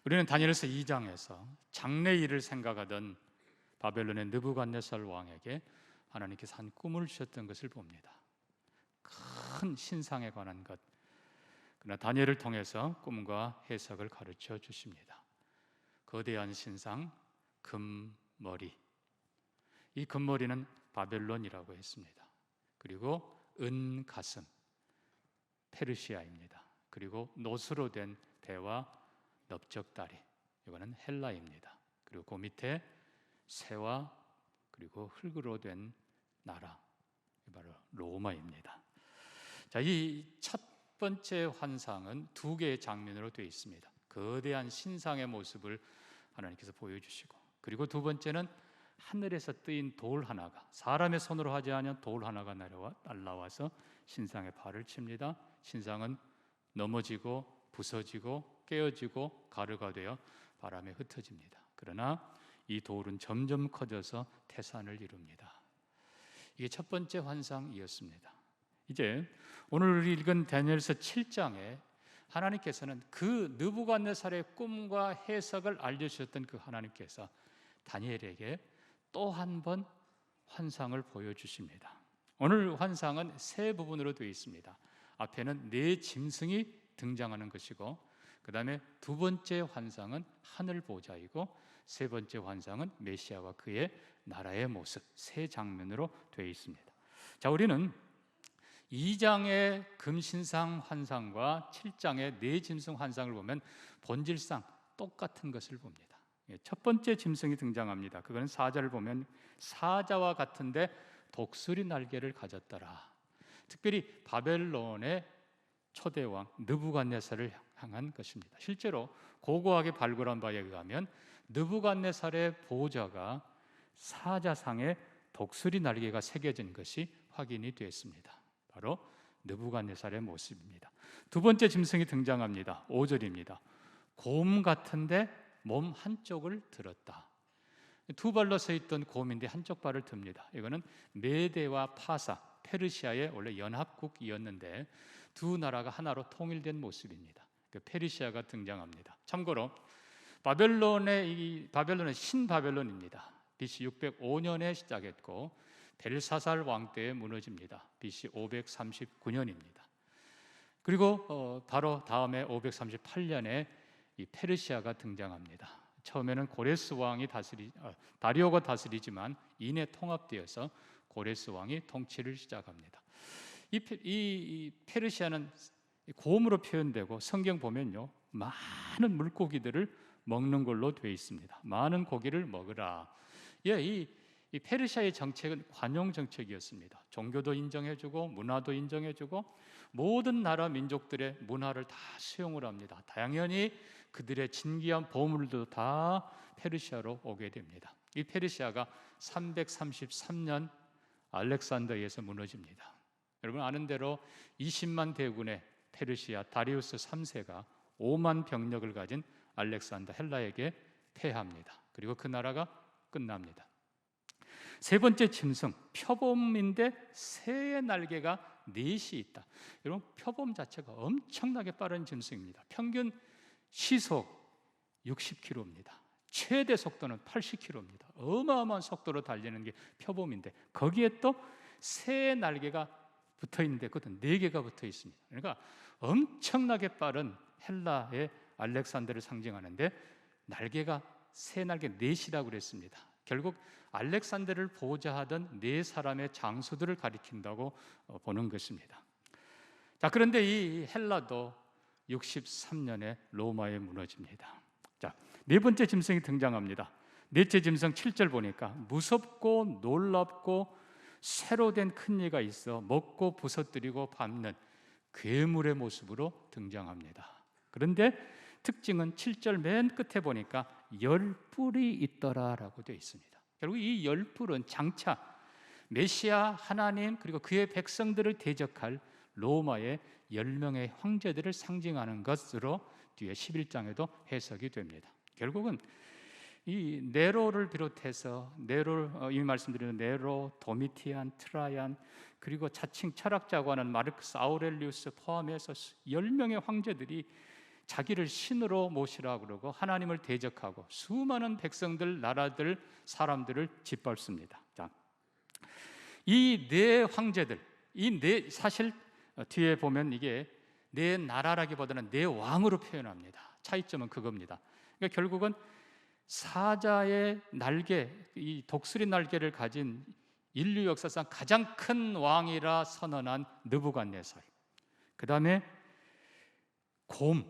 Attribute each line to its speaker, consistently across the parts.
Speaker 1: 우리는 다니엘서 2장에서 장래일을 생각하던 바벨론의 느부갓네살 왕에게 하나님께서 한 꿈을 주셨던 것을 봅니다. 큰 신상에 관한 것. 그러나 다니엘을 통해서 꿈과 해석을 가르쳐 주십니다. 거대한 신상, 금머리. 이 금머리는 바벨론이라고 했습니다. 그리고 은가슴, 페르시아입니다. 그리고 노수로 된 배와 넓적다리, 이거는 헬라입니다. 그리고 그 밑에 새와 그리고 흙으로 된 나라, 바로 로마입니다. 자, 이 첫 번째 환상은 두 개의 장면으로 되어 있습니다. 거대한 신상의 모습을 하나님께서 보여주시고, 그리고 두 번째는 하늘에서 뜨인 돌 하나가, 사람의 손으로 하지 않은 돌 하나가 날라와서 신상에 발을 칩니다. 신상은 넘어지고 부서지고 깨어지고 가루가 되어 바람에 흩어집니다. 그러나 이 돌은 점점 커져서 태산을 이룹니다. 이게 첫 번째 환상이었습니다. 이제 오늘 읽은 다니엘서 7장에 하나님께서는 그 느부갓네살의 꿈과 해석을 알려주셨던 그 하나님께서 다니엘에게 또 한 번 환상을 보여주십니다. 오늘 환상은 세 부분으로 되어 있습니다. 앞에는 네 짐승이 등장하는 것이고, 그 다음에 두 번째 환상은 하늘 보좌이고, 세 번째 환상은 메시아와 그의 나라의 모습, 세 장면으로 되어 있습니다. 자, 우리는 2장의 금신상 환상과 7장의 네 짐승 환상을 보면 본질상 똑같은 것을 봅니다. 첫 번째 짐승이 등장합니다. 그거는 사자를 보면 사자와 같은데 독수리 날개를 가졌더라. 특별히 바벨론의 초대왕 느부갓네살을 향한 것입니다. 실제로 고고하게 발굴한 바에 의하면 느부갓네살의 보좌가 사자상에 독수리 날개가 새겨진 것이 확인이 됐습니다. 바로 느부갓네살의 모습입니다. 두 번째 짐승이 등장합니다. 5절입니다. 곰 같은데 몸 한쪽을 들었다. 두 발로 서 있던 곰인데 한쪽 발을 듭니다. 이거는 메대와 파사, 페르시아의 원래 연합국이었는데 두 나라가 하나로 통일된 모습입니다. 그 페르시아가 등장합니다. 참고로 바벨론의 신바벨론입니다. BC 605년에 시작했고 벨사살 왕 때에 무너집니다. BC 539년입니다. 그리고 바로 다음에 538년에 이 페르시아가 등장합니다. 처음에는 고레스 왕이 다리오가 다스리지만 이내 통합되어서 고레스 왕이 통치를 시작합니다. 이 페르시아는 곰으로 표현되고 성경 보면요, 많은 물고기들을 먹는 걸로 되어 있습니다. 많은 고기를 먹으라. 이 페르시아의 정책은 관용 정책이었습니다. 종교도 인정해주고 문화도 인정해주고 모든 나라 민족들의 문화를 다 수용을 합니다. 당연히 그들의 진귀한 보물도 다 페르시아로 오게 됩니다. 이 페르시아가 333년 알렉산더에서 무너집니다. 여러분 아는 대로 20만 대군의 페르시아 다리우스 3세가 5만 병력을 가진 알렉산더 헬라에게 패합니다. 그리고 그 나라가 끝납니다. 세 번째 짐승, 표범인데 새의 날개가 넷이 있다. 여러분 표범 자체가 엄청나게 빠른 짐승입니다. 평균 시속 60km입니다. 최대 속도는 80km입니다. 어마어마한 속도로 달리는 게 표범인데 거기에 또 새의 날개가 붙어 있는데 그것도 4개가 붙어 있습니다. 그러니까 엄청나게 빠른 헬라의 알렉산더를 상징하는데 날개가 새 날개 넷이라고 그랬습니다. 결국 알렉산더를 보좌하던 네 사람의 장수들을 가리킨다고 보는 것입니다. 자, 그런데 이 헬라도 63년에 로마에 무너집니다. 자, 네 번째 짐승이 등장합니다. 넷째 짐승 7절 보니까 무섭고 놀랍고 새로 된 큰 이가 있어 먹고 부서뜨리고 밟는 괴물의 모습으로 등장합니다. 그런데 특징은 7절 맨 끝에 보니까 10뿔이 있더라라고 되어 있습니다. 결국 이 10뿔은 장차 메시아 하나님 그리고 그의 백성들을 대적할 로마의 10명의 황제들을 상징하는 것으로 뒤에 11장에도 해석이 됩니다. 결국은 이 네로를 비롯해서 이미 말씀드린 네로, 도미티안, 트라이안 그리고 자칭 철학자고 하는 마르크스 아우렐리우스 포함해서 10명의 황제들이 자기를 신으로 모시라 그러고 하나님을 대적하고 수많은 백성들, 나라들, 사람들을 짓밟습니다. 자, 이 네 황제들, 이 네, 사실 뒤에 보면 이게 네 나라라기보다는 네 왕으로 표현합니다. 차이점은 그겁니다. 그러니까 결국은 사자의 날개, 이 독수리 날개를 가진 인류 역사상 가장 큰 왕이라 선언한 느부갓네살, 그 다음에 곰,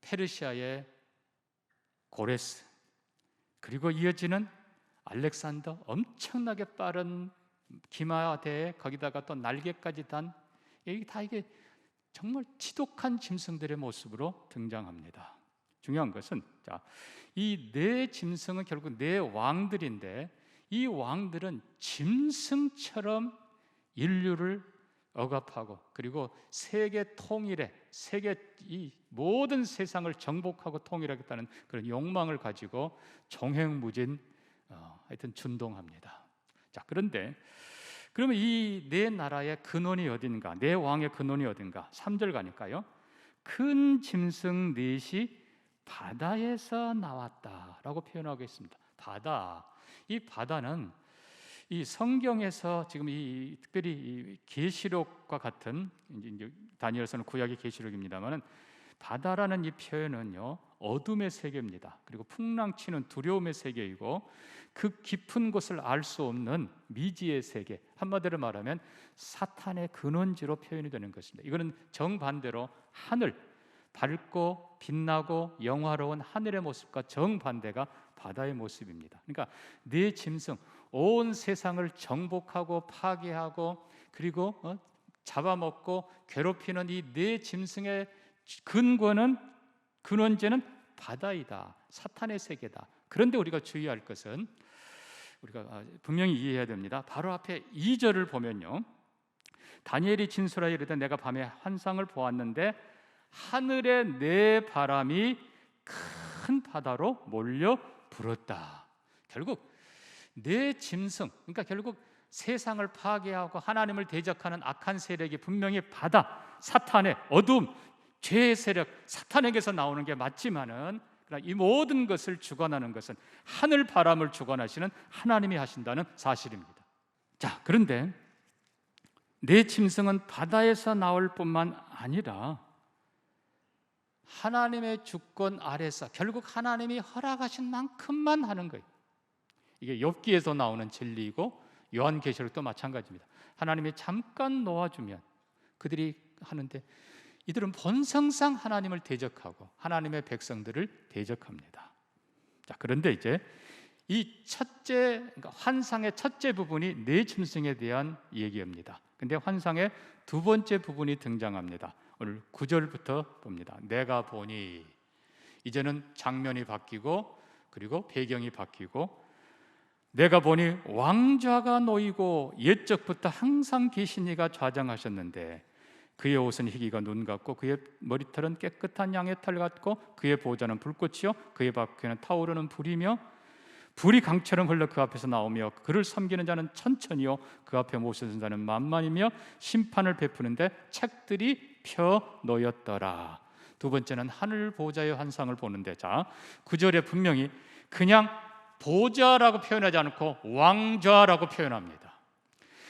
Speaker 1: 페르시아의 고레스, 그리고 이어지는 알렉산더, 엄청나게 빠른 기마대에 거기다가 또 날개까지 단, 이게 정말 지독한 짐승들의 모습으로 등장합니다. 중요한 것은 이 네 짐승은 결국 네 왕들인데, 이 왕들은 짐승처럼 인류를 억압하고 그리고 세계 통일에, 이 모든 세상을 정복하고 통일하겠다는 그런 욕망을 가지고 종횡무진 하여튼 준동합니다. 자, 그런데 그러면 이 네 나라의 근원이 어딘가, 네 왕의 근원이 어딘가? 3절 가니까요, 큰 짐승 넷이 바다에서 나왔다라고 표현하고 있습니다. 바다, 이 바다는 이 성경에서 지금 특별히 이 계시록과 같은, 이제 다니엘서는 구약의 계시록입니다만은, 바다라는 이 표현은요, 어둠의 세계입니다. 그리고 풍랑치는 두려움의 세계이고, 그 깊은 곳을 알 수 없는 미지의 세계, 한마디로 말하면 사탄의 근원지로 표현이 되는 것입니다. 이거는 정반대로 하늘, 밝고 빛나고 영화로운 하늘의 모습과 정반대가 바다의 모습입니다. 그러니까 네 짐승, 온 세상을 정복하고 파괴하고 그리고 잡아먹고 괴롭히는 이 네 짐승의 근원제는 바다이다, 사탄의 세계다. 그런데 우리가 주의할 것은, 우리가 분명히 이해해야 됩니다. 바로 앞에 2절을 보면요, 다니엘이 진술하여 이르되 내가 밤에 환상을 보았는데 하늘의 네 바람이 큰 바다로 몰려 불었다. 결국 네 짐승, 그러니까 결국 세상을 파괴하고 하나님을 대적하는 악한 세력이 분명히 바다, 사탄의 어둠, 죄의 세력, 사탄에게서 나오는 게 맞지만은, 이 모든 것을 주관하는 것은 하늘 바람을 주관하시는 하나님이 하신다는 사실입니다. 자, 그런데 네 짐승은 바다에서 나올 뿐만 아니라 하나님의 주권 아래서 결국 하나님이 허락하신 만큼만 하는 거예요. 이게 욥기에서 나오는 진리이고 요한계시록도 마찬가지입니다. 하나님이 잠깐 놓아주면 그들이 하는데, 이들은 본성상 하나님을 대적하고 하나님의 백성들을 대적합니다. 자, 그런데 이제 이 첫째, 그러니까 환상의 첫째 부분이 네 짐승에 대한 얘기입니다. 근데 환상의 두 번째 부분이 등장합니다. 오늘 9절부터 봅니다. 내가 보니, 이제는 장면이 바뀌고 그리고 배경이 바뀌고, 내가 보니 왕좌가 놓이고 옛적부터 항상 계신 이가 좌정하셨는데 그의 옷은 희기가 눈 같고 그의 머리털은 깨끗한 양의 털 같고 그의 보좌는 불꽃이요 그의 바퀴는 타오르는 불이며 불이 강처럼 흘러 그 앞에서 나오며 그를 섬기는 자는 천천히요 그 앞에 모셔진 자는 만만이며 심판을 베푸는데 책들이 펴 놓였더라. 두 번째는 하늘 보좌의 환상을 보는데, 자, 9절에 분명히 그냥 보좌라고 표현하지 않고 왕좌라고 표현합니다.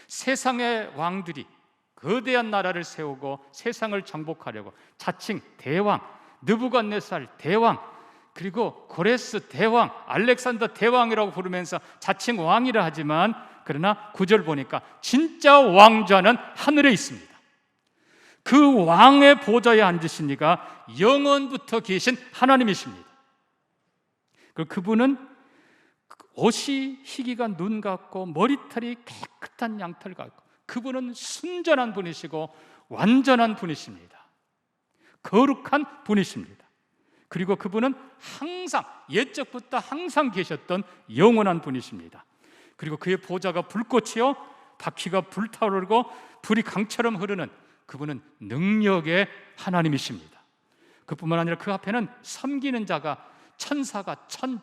Speaker 1: 세상의 왕들이 거대한 나라를 세우고 세상을 정복하려고 자칭 대왕, 느부갓네살 대왕, 그리고 고레스 대왕, 알렉산더 대왕이라고 부르면서 자칭 왕이라 하지만, 그러나 9절 보니까 진짜 왕좌는 하늘에 있습니다. 그 왕의 보좌에 앉으신 이가 영원부터 계신 하나님이십니다. 그분은 옷이 희기가 눈 같고 머리털이 깨끗한 양털 같고, 그분은 순전한 분이시고 완전한 분이십니다. 거룩한 분이십니다. 그리고 그분은 항상 옛적부터 항상 계셨던 영원한 분이십니다. 그리고 그의 보좌가 불꽃이요 바퀴가 불타오르고 불이 강처럼 흐르는, 그분은 능력의 하나님이십니다. 그뿐만 아니라 그 앞에는 섬기는 자가, 천사가 천,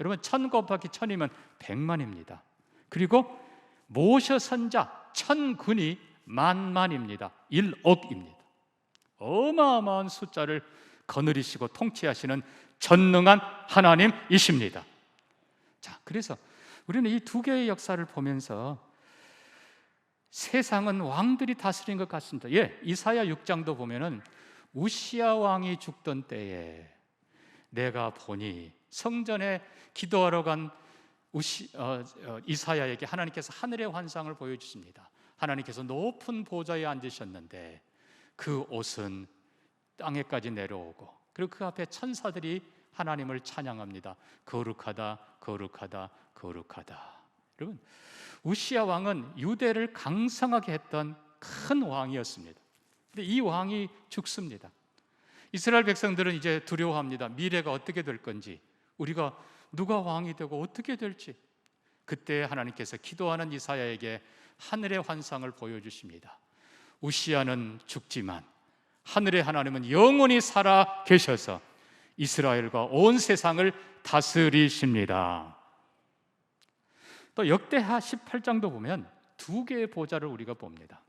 Speaker 1: 여러분 1000 곱하기 1000이면 100만입니다. 그리고 모셔선 자 1000군이 만만입니다. 1억입니다. 어마어마한 숫자를 거느리시고 통치하시는 전능한 하나님이십니다. 자, 그래서 우리는 이 두 개의 역사를 보면서 세상은 왕들이 다스린 것 같습니다. 이사야 6장도 보면은 우시야 왕이 죽던 때에 내가 보니, 성전에 기도하러 간 이사야에게 하나님께서 하늘의 환상을 보여주십니다. 하나님께서 높은 보좌에 앉으셨는데 그 옷은 땅에까지 내려오고, 그리고 그 앞에 천사들이 하나님을 찬양합니다. 거룩하다, 거룩하다, 거룩하다. 여러분, 우시야 왕은 유대를 강성하게 했던 큰 왕이었습니다. 근데 이 왕이 죽습니다. 이스라엘 백성들은 이제 두려워합니다. 미래가 어떻게 될 건지, 우리가 누가 왕이 되고 어떻게 될지. 그때 하나님께서 기도하는 이사야에게 하늘의 환상을 보여주십니다. 우시야는 죽지만 하늘의 하나님은 영원히 살아 계셔서 이스라엘과 온 세상을 다스리십니다. 또 역대하 18장도 보면 두 개의 보좌를 우리가 봅니다.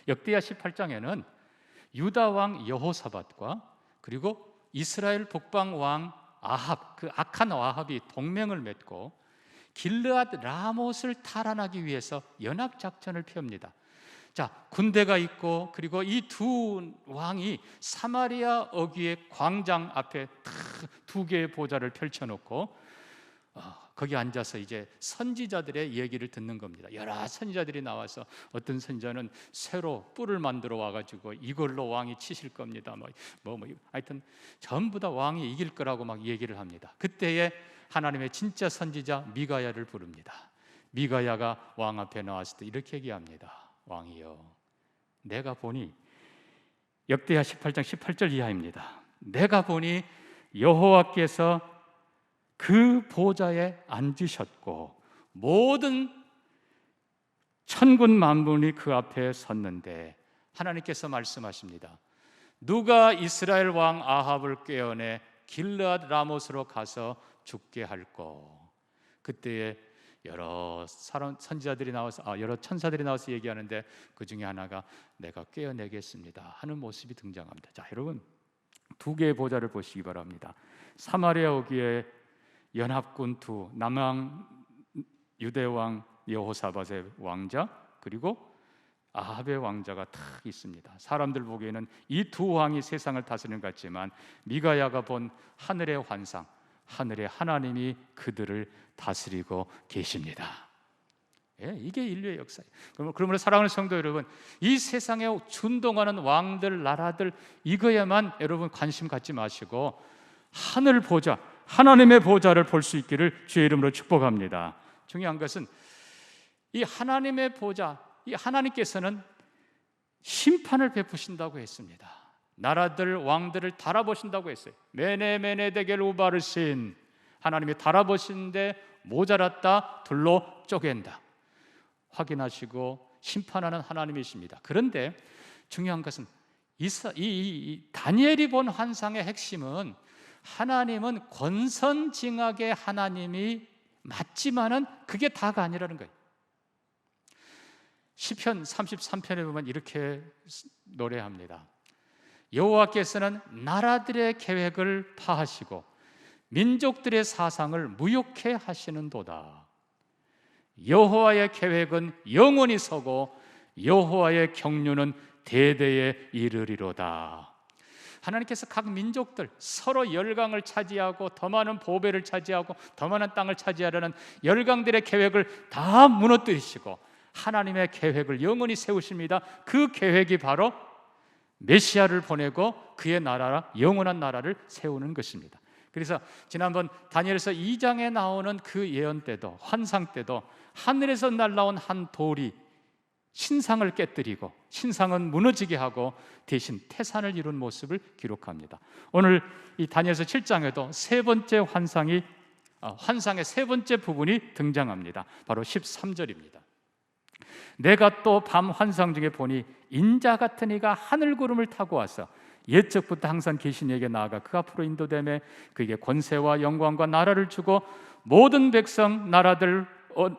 Speaker 1: 역대하 18장에는 유다 왕 여호사밧과 그리고 이스라엘 북방 왕 아합, 그 악한 아합이 동맹을 맺고 길르앗 라못을 탈환하기 위해서 연합 작전을 펴옵니다. 자, 군대가 있고, 그리고 이 두 왕이 사마리아 어귀의 광장 앞에 두 개의 보좌를 펼쳐놓고 거기 앉아서 이제 선지자들의 얘기를 듣는 겁니다. 여러 선지자들이 나와서, 어떤 선지자는 새로 뿔을 만들어 와가지고 이걸로 왕이 치실 겁니다. 하여튼 전부 다 왕이 이길 거라고 막 얘기를 합니다. 그때에 하나님의 진짜 선지자 미가야를 부릅니다. 미가야가 왕 앞에 나왔을 때 이렇게 얘기합니다. 왕이여, 내가 보니, 역대하 18장 18절 이하입니다. 내가 보니 여호와께서 그 보좌에 앉으셨고 모든 천군 만군이 그 앞에 섰는데, 하나님께서 말씀하십니다. 누가 이스라엘 왕 아합을 꿰어내 길르앗 라못으로 가서 죽게 할꼬. 그때에 여러 선지자들이 나와서, 여러 천사들이 나와서 얘기하는데 그 중에 하나가 내가 꿰어내겠습니다 하는 모습이 등장합니다. 자, 여러분, 두 개의 보좌를 보시기 바랍니다. 사마리아 어귀에 연합군 두, 남왕 유대왕 여호사밧의 왕자, 그리고 아합의 왕자가 탁 있습니다. 사람들 보기에는 이 두 왕이 세상을 다스리는 것 같지만 미가야가 본 하늘의 환상, 하늘의 하나님이 그들을 다스리고 계십니다. 이게 인류의 역사예요. 그러므로 사랑하는 성도 여러분, 이 세상에 준동하는 왕들, 나라들, 이거에만 여러분 관심 갖지 마시고 하늘 보좌, 하나님의 보좌를 볼 수 있기를 주의 이름으로 축복합니다. 중요한 것은 이 하나님의 보좌, 이 하나님께서는 심판을 베푸신다고 했습니다. 나라들, 왕들을 달아보신다고 했어요. 메네 데겔 우바르신, 하나님이 달아보시는데 모자랐다, 둘로 쪼갠다. 확인하시고 심판하는 하나님이십니다. 그런데 중요한 것은 이 다니엘이 본 환상의 핵심은, 하나님은 권선징악의 하나님이 맞지만은 그게 다가 아니라는 거예요. 시편 33편에 보면 이렇게 노래합니다. 여호와께서는 나라들의 계획을 파하시고 민족들의 사상을 무욕해 하시는도다. 여호와의 계획은 영원히 서고 여호와의 경륜은 대대에 이르리로다. 하나님께서 각 민족들 서로 열강을 차지하고 더 많은 보배를 차지하고 더 많은 땅을 차지하려는 열강들의 계획을 다 무너뜨리시고 하나님의 계획을 영원히 세우십니다. 그 계획이 바로 메시아를 보내고 그의 나라, 영원한 나라를 세우는 것입니다. 그래서 지난번 다니엘서 2장에 나오는 그 예언 때도, 환상 때도 하늘에서 날라온 한 돌이 신상을 깨뜨리고 신상은 무너지게 하고 대신 태산을 이룬 모습을 기록합니다. 오늘 이 다니엘서 7장에도 세 번째 환상의 세 번째 부분이 등장합니다. 바로 13절입니다. 내가 또 밤 환상 중에 보니 인자 같은 이가 하늘 구름을 타고 와서 옛적부터 항상 계신 이에게 나아가 그 앞으로 인도되매 그에게 권세와 영광과 나라를 주고 모든 백성, 나라들,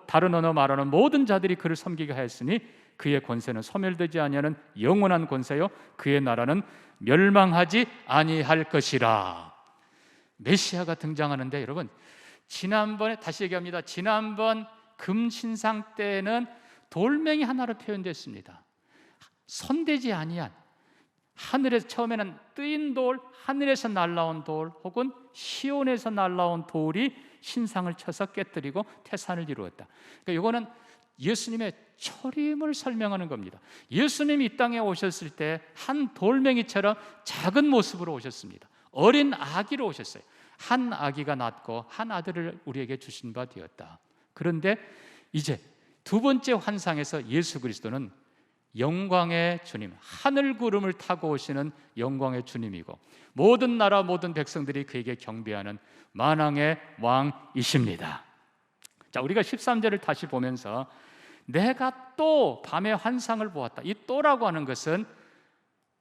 Speaker 1: 다른 언어 말하는 모든 자들이 그를 섬기게 하였으니 그의 권세는 소멸되지 아니하는 영원한 권세요 그의 나라는 멸망하지 아니할 것이라. 메시아가 등장하는데 여러분, 지난번에 다시 얘기합니다. 지난번 금신상 때는 돌멩이 하나로 표현됐습니다. 손대지 아니한, 하늘에서 처음에는 뜨인 돌, 하늘에서 날라온 돌 혹은 시온에서 날라온 돌이 신상을 쳐서 깨뜨리고 태산을 이루었다. 그러니까 이거는 예수님의 초림을 설명하는 겁니다. 예수님이 이 땅에 오셨을 때 한 돌멩이처럼 작은 모습으로 오셨습니다. 어린 아기로 오셨어요. 한 아기가 낳고 한 아들을 우리에게 주신 바 되었다. 그런데 이제 두 번째 환상에서 예수 그리스도는 영광의 주님, 하늘 구름을 타고 오시는 영광의 주님이고 모든 나라 모든 백성들이 그에게 경배하는 만왕의 왕이십니다. 자, 우리가 13절을 다시 보면서 내가 또 밤에 환상을 보았다. 이 또라고 하는 것은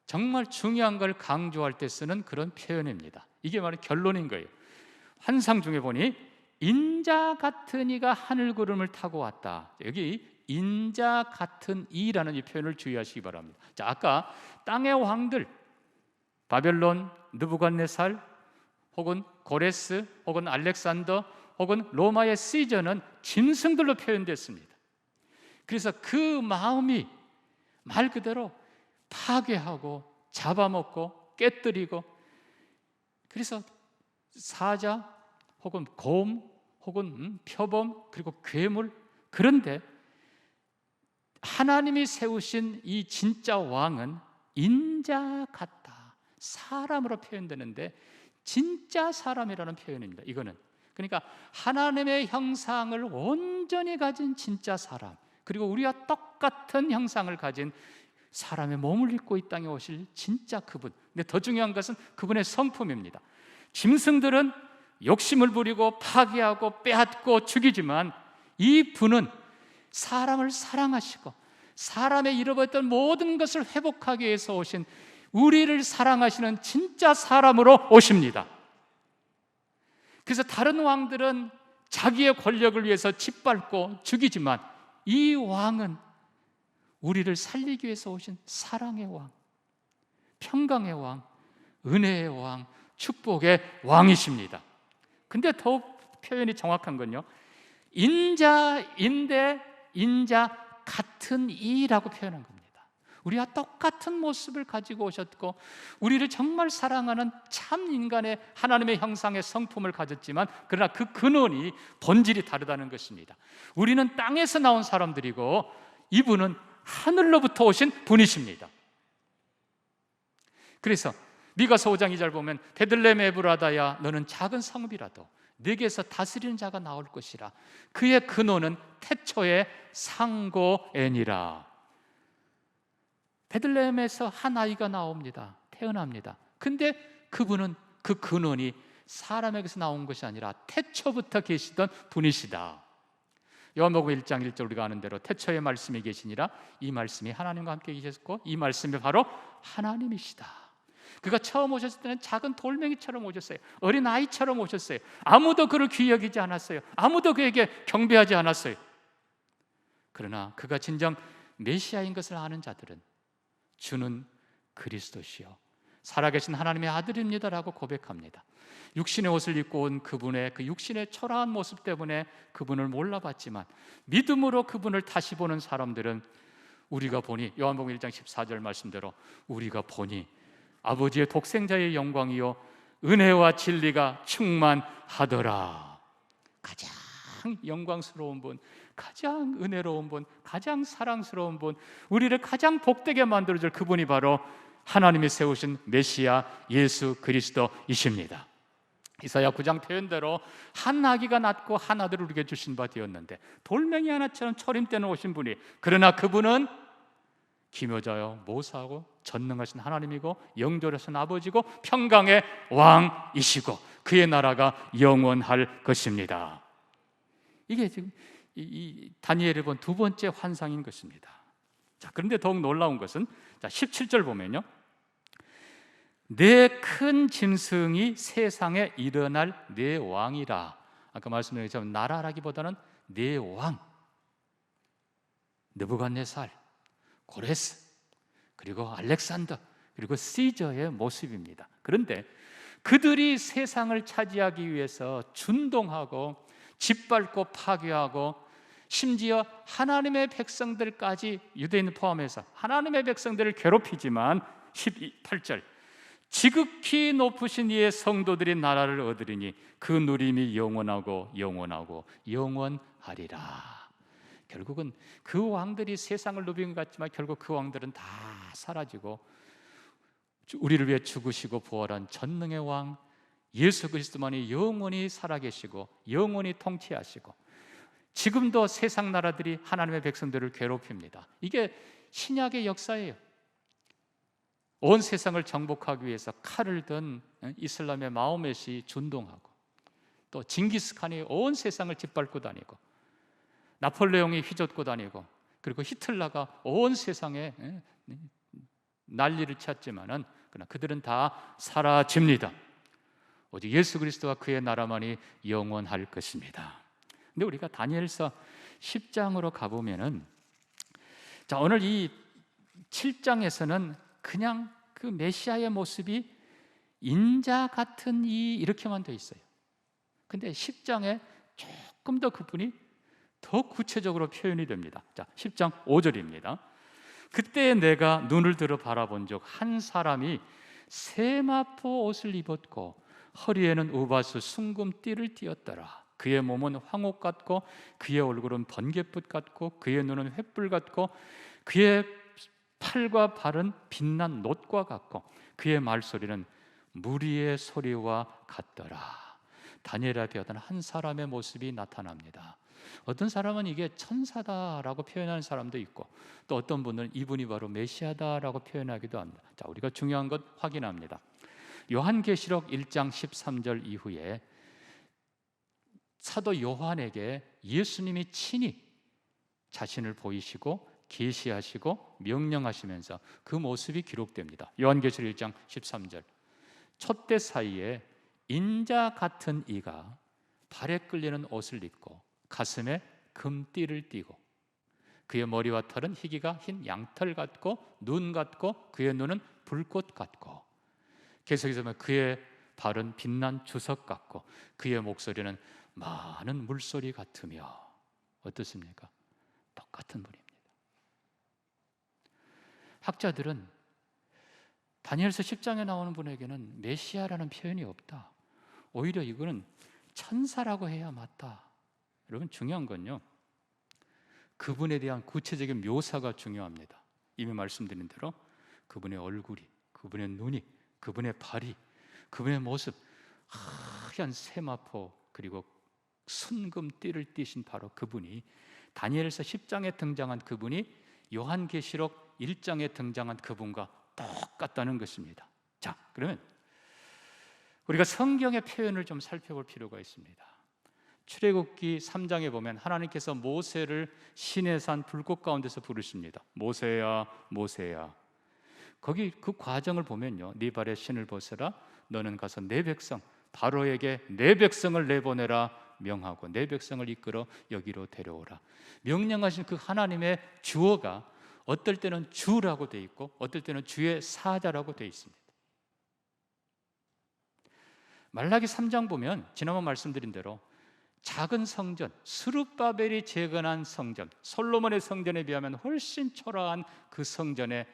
Speaker 1: 정말 중요한 걸 강조할 때 쓰는 그런 표현입니다. 이게 바로 결론인 거예요. 환상 중에 보니 인자 같은 이가 하늘 구름을 타고 왔다. 여기 인자 같은 이라는 이 표현을 주의하시기 바랍니다. 자, 아까 땅의 왕들 바벨론, 느부갓네살 혹은 고레스 혹은 알렉산더 혹은 로마의 시저는 짐승들로 표현됐습니다. 그래서 그 마음이 말 그대로 파괴하고 잡아먹고 깨뜨리고, 그래서 사자 혹은 곰 혹은 표범 그리고 괴물, 그런데 하나님이 세우신 이 진짜 왕은 인자 같다, 사람으로 표현되는데 진짜 사람이라는 표현입니다. 이거는 그러니까 하나님의 형상을 온전히 가진 진짜 사람, 그리고 우리와 똑같은 형상을 가진 사람의 몸을 입고 이 땅에 오실 진짜 그분. 근데 더 중요한 것은 그분의 성품입니다. 짐승들은 욕심을 부리고 파괴하고 빼앗고 죽이지만 이 분은 사람을 사랑하시고 사람의 잃어버렸던 모든 것을 회복하기 위해서 오신, 우리를 사랑하시는 진짜 사람으로 오십니다. 그래서 다른 왕들은 자기의 권력을 위해서 짓밟고 죽이지만 이 왕은 우리를 살리기 위해서 오신 사랑의 왕, 평강의 왕, 은혜의 왕, 축복의 왕이십니다. 근데 더욱 표현이 정확한 건요, 인자인데 인자 같은 이라고 표현한 겁니다. 우리와 똑같은 모습을 가지고 오셨고 우리를 정말 사랑하는 참 인간의 하나님의 형상의 성품을 가졌지만 그러나 그 근원이 본질이 다르다는 것입니다. 우리는 땅에서 나온 사람들이고 이분은 하늘로부터 오신 분이십니다. 그래서 미가서 5장 2절 보면 베들레헴 에브라다야 너는 작은 성읍이라도 네게서 다스리는 자가 나올 것이라. 그의 근원은 태초의 상고애니라. 베들레헴에서 한 아이가 나옵니다. 태어납니다. 근데 그분은 그 근원이 사람에게서 나온 것이 아니라 태초부터 계시던 분이시다. 요한복음 1장 1절 우리가 아는 대로 태초에 말씀이 계시니라. 이 말씀이 하나님과 함께 계셨고 이 말씀이 바로 하나님이시다. 그가 처음 오셨을 때는 작은 돌멩이처럼 오셨어요. 어린 아이처럼 오셨어요. 아무도 그를 귀히 여기지 않았어요. 아무도 그에게 경배하지 않았어요. 그러나 그가 진정 메시아인 것을 아는 자들은 주는 그리스도시요 살아계신 하나님의 아들입니다라고 고백합니다. 육신의 옷을 입고 온 그분의 그 육신의 초라한 모습 때문에 그분을 몰라봤지만 믿음으로 그분을 다시 보는 사람들은 우리가 보니, 요한복음 1장 14절 말씀대로 우리가 보니 아버지의 독생자의 영광이요 은혜와 진리가 충만하더라. 가장 영광스러운 분, 가장 은혜로운 분, 가장 사랑스러운 분, 우리를 가장 복되게 만들어줄 그분이 바로 하나님이 세우신 메시아 예수 그리스도이십니다. 이사야 9장 표현대로 한 아기가 낳고 한 아들을 우리에게 주신 바 되었는데 돌멩이 하나처럼 초림때는 오신 분이, 그러나 그분은 기묘자요 모사하고 전능하신 하나님이고 영존하신 아버지고 평강의 왕이시고 그의 나라가 영원할 것입니다. 이게 지금 이 다니엘이 본 두 번째 환상인 것입니다. 자, 그런데 더욱 놀라운 것은 17절 보면요, 내 큰 짐승이 세상에 일어날 내 왕이라. 아까 말씀드린 것처럼 나라라기보다는 내 왕, 느부갓네살, 고레스, 그리고 알렉산더, 그리고 시저의 모습입니다. 그런데 그들이 세상을 차지하기 위해서 준동하고 짓밟고 파괴하고 심지어 하나님의 백성들까지, 유대인 포함해서 하나님의 백성들을 괴롭히지만 18절, 지극히 높으신 이의 성도들이 나라를 얻으리니 그 누림이 영원하고 영원하고 영원하리라. 결국은 그 왕들이 세상을 누빈 것 같지만 결국 그 왕들은 다 사라지고 우리를 위해 죽으시고 부활한 전능의 왕 예수 그리스도만이 영원히 살아계시고 영원히 통치하시고, 지금도 세상 나라들이 하나님의 백성들을 괴롭힙니다. 이게 신약의 역사예요. 온 세상을 정복하기 위해서 칼을 든 이슬람의 마호멧이 준동하고, 또 징기스칸이 온 세상을 짓밟고 다니고, 나폴레옹이 휘젓고 다니고, 그리고 히틀러가 온 세상에 난리를 쳤지만은 그러나 그들은 다 사라집니다. 오직 예수 그리스도와 그의 나라만이 영원할 것입니다. 근데 우리가 다니엘서 10장으로 가보면은, 자, 오늘 이 7장에서는 그냥 그 메시아의 모습이 인자 같은 이 이렇게만 돼 있어요. 근데 10장에 조금 더 그분이 더 구체적으로 표현이 됩니다. 자, 10장 5절입니다. 그때 내가 눈을 들어 바라본 적 한 사람이 세마포 옷을 입었고 허리에는 우바스 순금띠를 띠었더라. 그의 몸은 황옥 같고 그의 얼굴은 번갯불 같고 그의 눈은 횃불 같고 그의 팔과 발은 빛난 놋과 같고 그의 말소리는 무리의 소리와 같더라. 다니엘에 배웠던 한 사람의 모습이 나타납니다. 어떤 사람은 이게 천사다라고 표현하는 사람도 있고, 또 어떤 분은 이분이 바로 메시아다라고 표현하기도 합니다. 자, 우리가 중요한 것 확인합니다. 요한계시록 1장 13절 이후에 사도 요한에게 예수님이 친히 자신을 보이시고 계시하시고 명령하시면서 그 모습이 기록됩니다. 요한계시록 1장 13절, 촛대 사이에 인자 같은 이가 발에 끌리는 옷을 입고 가슴에 금띠를 띠고 그의 머리와 털은 희기가 흰 양털 같고 눈 같고 그의 눈은 불꽃 같고, 계속해서 보면 그의 발은 빛난 주석 같고 그의 목소리는 많은 물소리 같으며. 어떻습니까? 똑같은 분입니다. 학자들은 다니엘서 10장에 나오는 분에게는 메시아라는 표현이 없다, 오히려 이거는 천사라고 해야 맞다. 여러분, 중요한 건요, 그분에 대한 구체적인 묘사가 중요합니다. 이미 말씀드린 대로 그분의 얼굴이, 그분의 눈이, 그분의 발이, 그분의 모습, 하얀 세마포 그리고 순금띠를 띠신 바로 그분이, 다니엘서 10장에 등장한 그분이 요한계시록 1장에 등장한 그분과 똑같다는 것입니다. 자, 그러면 우리가 성경의 표현을 좀 살펴볼 필요가 있습니다. 출애굽기 3장에 보면 하나님께서 모세를 시내산 불꽃 가운데서 부르십니다. 모세야, 모세야. 거기 그 과정을 보면요, 네 발에 신을 벗어라. 너는 가서 내 백성 바로에게 내 백성을 내보내라 명하고 내 백성을 이끌어 여기로 데려오라. 명령하신 그 하나님의 주어가 어떨 때는 주라고 돼 있고 어떨 때는 주의 사자라고 돼 있습니다. 말라기 3장 보면 지난번 말씀드린 대로 작은 성전, 스룹바벨이 재건한 성전, 솔로몬의 성전에 비하면 훨씬 초라한 그 성전의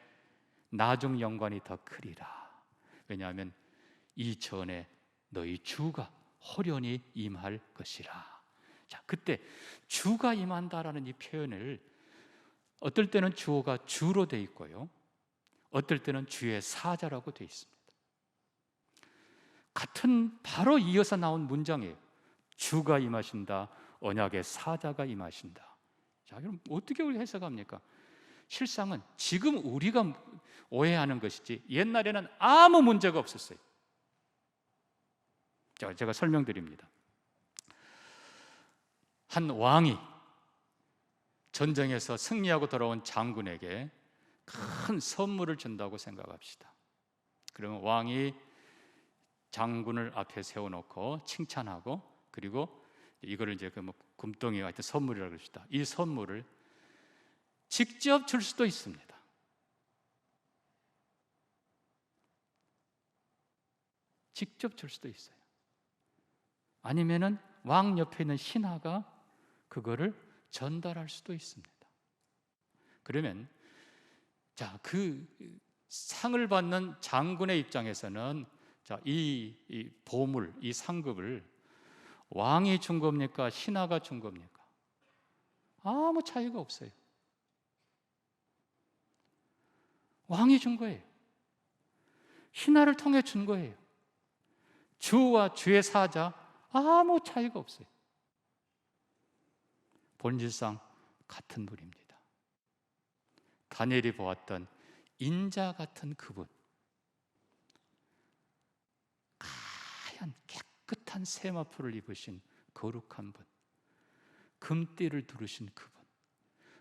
Speaker 1: 나중 영광이 더 크리라. 왜냐하면 이 전에 너희 주가 호련히 임할 것이라. 자, 그때 주가 임한다라는 이 표현을 어떨 때는 주어가 주로 돼 있고요, 어떨 때는 주의 사자라고 돼 있습니다. 같은 바로 이어서 나온 문장이에요. 주가 임하신다, 언약의 사자가 임하신다. 자, 그럼 어떻게 우리 해석합니까? 실상은 지금 우리가 오해하는 것이지 옛날에는 아무 문제가 없었어요. 자, 제가 설명드립니다. 한 왕이 전쟁에서 승리하고 돌아온 장군에게 큰 선물을 준다고 생각합시다. 그러면 왕이 장군을 앞에 세워놓고 칭찬하고, 그리고 이거를 이제 그 금덩이 하여튼 선물이라고 합시다. 이 선물을 직접 줄 수도 있습니다. 직접 줄 수도 있어요. 아니면은 왕 옆에 있는 신하가 그거를 전달할 수도 있습니다. 그러면 자, 그 상을 받는 장군의 입장에서는 자, 이 보물, 이 상급을 왕이 준 겁니까? 신하가 준 겁니까? 아무 차이가 없어요. 왕이 준 거예요. 신하를 통해 준 거예요. 주와 주의 사자 아무 차이가 없어요. 본질상 같은 분입니다. 다니엘이 보았던 인자 같은 그분, 하얀 깨끗한 세마포를 입으신 거룩한 분, 금띠를 두르신 그분,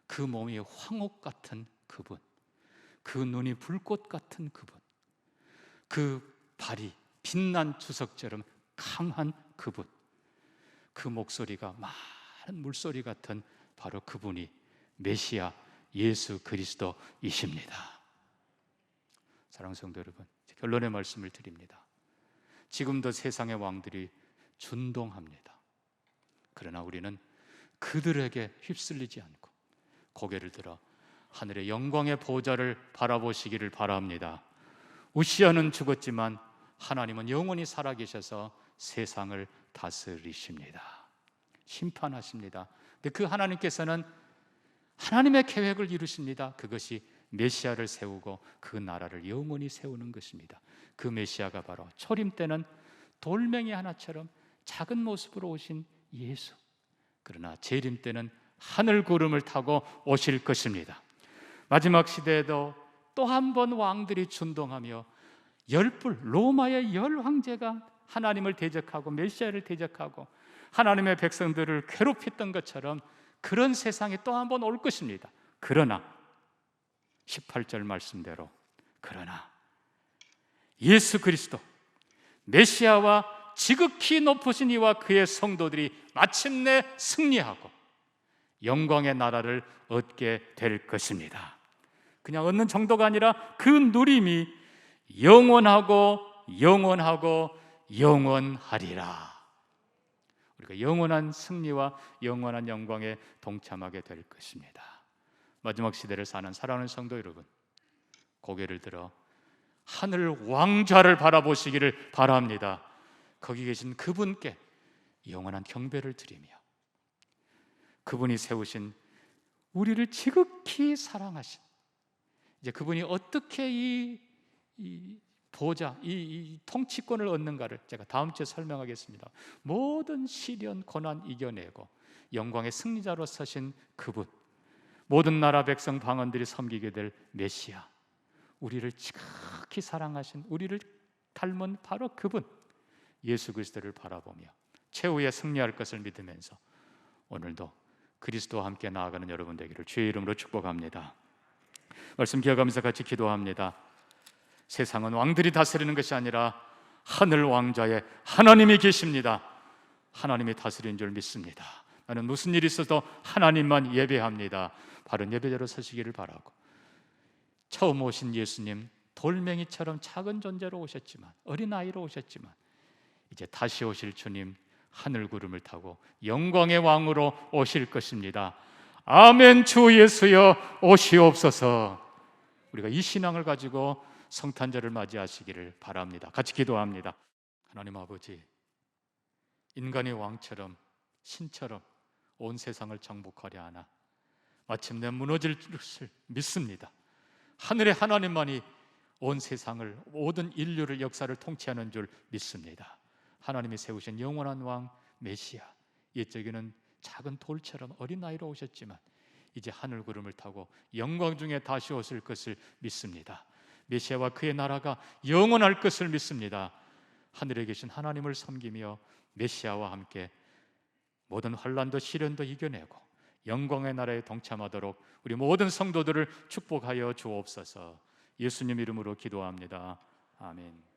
Speaker 1: 그 몸이 황옥 같은 그분, 그 눈이 불꽃 같은 그분, 그 발이 빛난 주석처럼 강한 그분, 그 목소리가 많은 물소리 같은 바로 그분이 메시아 예수 그리스도이십니다. 사랑하는 성도 여러분, 결론의 말씀을 드립니다. 지금도 세상의 왕들이 준동합니다. 그러나 우리는 그들에게 휩쓸리지 않고 고개를 들어 하늘의 영광의 보좌를 바라보시기를 바랍니다. 우시아는 죽었지만 하나님은 영원히 살아계셔서 세상을 다스리십니다. 심판하십니다. 근데 그 하나님께서는 하나님의 계획을 이루십니다. 그것이 메시아를 세우고 그 나라를 영원히 세우는 것입니다. 그 메시아가 바로 초림 때는 돌멩이 하나처럼 작은 모습으로 오신 예수, 그러나 재림 때는 하늘 구름을 타고 오실 것입니다. 마지막 시대에도 또 한 번 왕들이 준동하며 열불, 로마의 열 황제가 하나님을 대적하고 메시아를 대적하고 하나님의 백성들을 괴롭혔던 것처럼 그런 세상이 또 한 번 올 것입니다. 그러나 18절 말씀대로 그러나 예수 그리스도 메시아와 지극히 높으신 이와 그의 성도들이 마침내 승리하고 영광의 나라를 얻게 될 것입니다. 그냥 얻는 정도가 아니라 그 누림이 영원하고 영원하고 영원하리라. 우리가 영원한 승리와 영원한 영광에 동참하게 될 것입니다. 마지막 시대를 사는 사랑하는 성도 여러분, 고개를 들어 하늘 왕좌를 바라보시기를 바랍니다. 거기 계신 그분께 영원한 경배를 드리며 그분이 세우신 우리를 지극히 사랑하신, 이제 그분이 어떻게 이 보좌, 이 통치권을 얻는가를 제가 다음 주에 설명하겠습니다. 모든 시련, 고난 이겨내고 영광의 승리자로 서신 그분, 모든 나라 백성 방언들이 섬기게 될 메시아, 우리를 지극히 사랑하신, 우리를 닮은 바로 그분 예수 그리스도를 바라보며 최후에 승리할 것을 믿으면서 오늘도 그리스도와 함께 나아가는 여러분 되기를 주의 이름으로 축복합니다. 말씀 기억하면서 같이 기도합니다. 세상은 왕들이 다스리는 것이 아니라 하늘 왕좌에 하나님이 계십니다. 하나님이 다스리는 줄 믿습니다. 나는 무슨 일이 있어도 하나님만 예배합니다. 바른 예배자로 서시기를 바라고, 처음 오신 예수님 돌멩이처럼 작은 존재로 오셨지만, 어린아이로 오셨지만 이제 다시 오실 주님 하늘 구름을 타고 영광의 왕으로 오실 것입니다. 아멘. 주 예수여 오시옵소서. 우리가 이 신앙을 가지고 성탄절을 맞이하시기를 바랍니다. 같이 기도합니다. 하나님 아버지, 인간의 왕처럼 신처럼 온 세상을 정복하려 하나 마침내 무너질 것을 믿습니다. 하늘의 하나님만이 온 세상을, 모든 인류를, 역사를 통치하는 줄 믿습니다. 하나님이 세우신 영원한 왕 메시아, 옛적에는 작은 돌처럼 어린아이로 오셨지만 이제 하늘 구름을 타고 영광 중에 다시 오실 것을 믿습니다. 메시아와 그의 나라가 영원할 것을 믿습니다. 하늘에 계신 하나님을 섬기며 메시아와 함께 모든 환난도 시련도 이겨내고 영광의 나라에 동참하도록 우리 모든 성도들을 축복하여 주옵소서. 예수님 이름으로 기도합니다. 아멘.